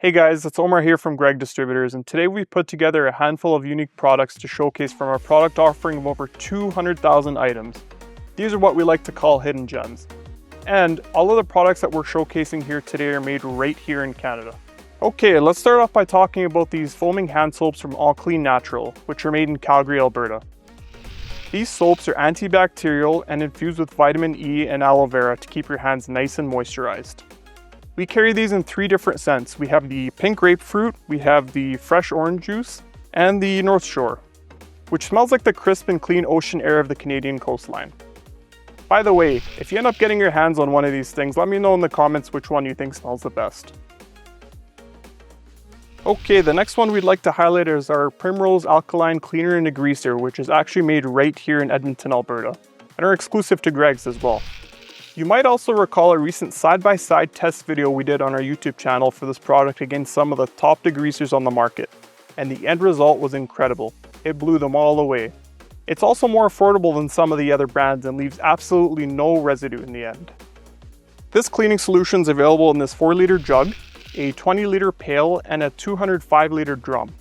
Hey guys, it's Omar here from Gregg Distributors, and today we put together a handful of unique products to showcase from our product offering of over 200,000 items. These are what we like to call hidden gems. And all of the products that we're showcasing here today are made right here in Canada. Okay, let's start off by talking about these foaming hand soaps from ALKALINE Natural, which are made in Calgary, Alberta. These soaps are antibacterial and infused with vitamin E and aloe vera to keep your hands nice and moisturized. We carry these in 3 different scents. We have the pink grapefruit, we have the fresh orange juice, and the North Shore, which smells like the crisp and clean ocean air of the Canadian coastline. By the way, if you end up getting your hands on one of these things, let me know in the comments which one you think smells the best. Okay, the next one we'd like to highlight is our PRIMROSE Alkaline Cleaner and Degreaser, which is actually made right here in Edmonton, Alberta, and are exclusive to Gregg's as well. You might also recall a recent side-by-side test video we did on our YouTube channel for this product against some of the top degreasers on the market, and the end result was incredible. It blew them all away. It's also more affordable than some of the other brands and leaves absolutely no residue in the end. This cleaning solution is available in this 4-liter jug, a 20-liter pail, and a 205-liter drum.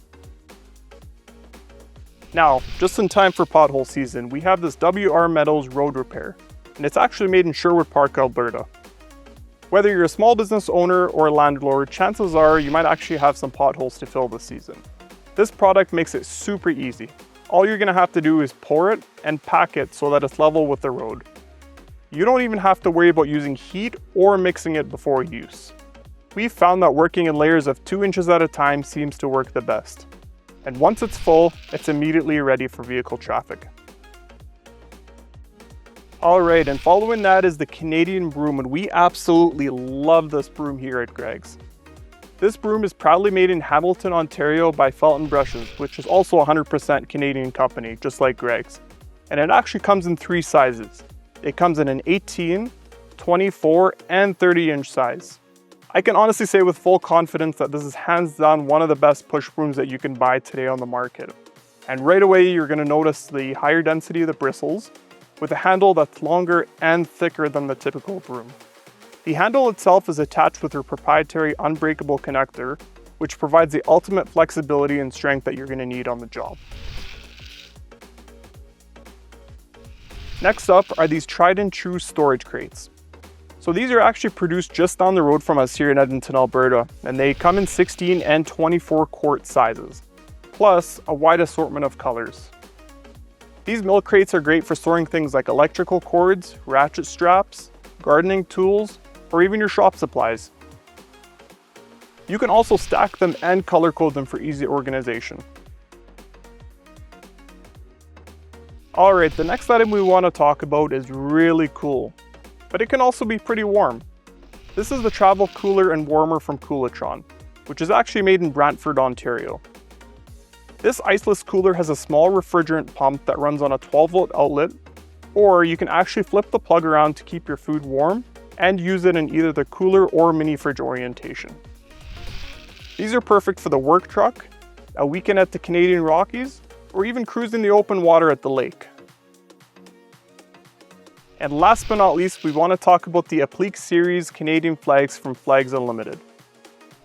Now, just in time for pothole season, we have this WR Meadows Road Repair, and it's actually made in Sherwood Park, Alberta. Whether you're a small business owner or a landlord, chances are you might actually have some potholes to fill this season. This product makes it super easy. All you're gonna have to do is pour it and pack it so that it's level with the road. You don't even have to worry about using heat or mixing it before use. We've found that working in layers of 2 inches at a time seems to work the best. And once it's full, it's immediately ready for vehicle traffic. Alright, and following that is the Canadian broom, and we absolutely love this broom here at Gregg's. This broom is proudly made in Hamilton, Ontario by FELTON brushes, which is also a 100% Canadian company, just like Gregg's. And it actually comes in 3 sizes. It comes in an 18, 24, and 30-inch size. I can honestly say with full confidence that this is hands down one of the best push brooms that you can buy today on the market. And right away you're going to notice the higher density of the bristles, with a handle that's longer and thicker than the typical broom. The handle itself is attached with your proprietary unbreakable connector, which provides the ultimate flexibility and strength that you're going to need on the job. Next up are these tried and true storage crates. So these are actually produced just down the road from us here in Edmonton, Alberta, and they come in 16 and 24 quart sizes, plus a wide assortment of colors. These milk crates are great for storing things like electrical cords, ratchet straps, gardening tools, or even your shop supplies. You can also stack them and color code them for easy organization. Alright, the next item we want to talk about is really cool, but it can also be pretty warm. This is the travel cooler and warmer from KOOLATRON, which is actually made in Brantford, Ontario. This iceless cooler has a small refrigerant pump that runs on a 12-volt outlet, or you can actually flip the plug around to keep your food warm and use it in either the cooler or mini fridge orientation. These are perfect for the work truck, a weekend at the Canadian Rockies, or even cruising the open water at the lake. And last but not least, we want to talk about the APPLIQUE series Canadian flags from Flags Unlimited.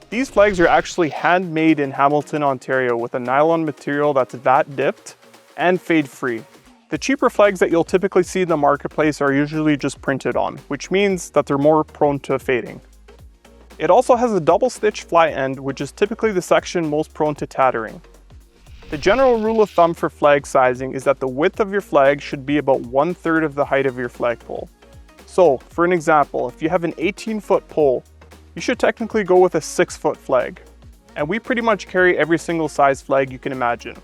These flags are actually handmade in Hamilton, Ontario with a nylon material that's VAT dipped and fade free. The cheaper flags that you'll typically see in the marketplace are usually just printed on, which means that they're more prone to fading. It also has a double stitch fly end, which is typically the section most prone to tattering. The general rule of thumb for flag sizing is that the width of your flag should be about 1/3 of the height of your flagpole. So, for an example, if you have an 18-foot pole, you should technically go with a 6-foot flag. And we pretty much carry every single size flag you can imagine,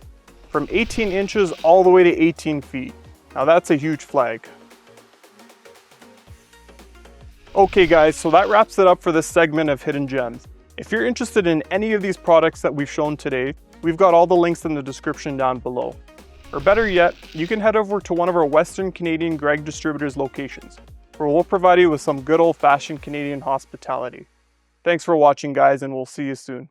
from 18 inches all the way to 18 feet. Now that's a huge flag. Okay guys, so that wraps it up for this segment of Hidden Gems. If you're interested in any of these products that we've shown today, we've got all the links in the description down below. Or better yet, you can head over to one of our Western Canadian Gregg Distributors locations, where we'll provide you with some good old-fashioned Canadian hospitality. Thanks for watching guys, and we'll see you soon.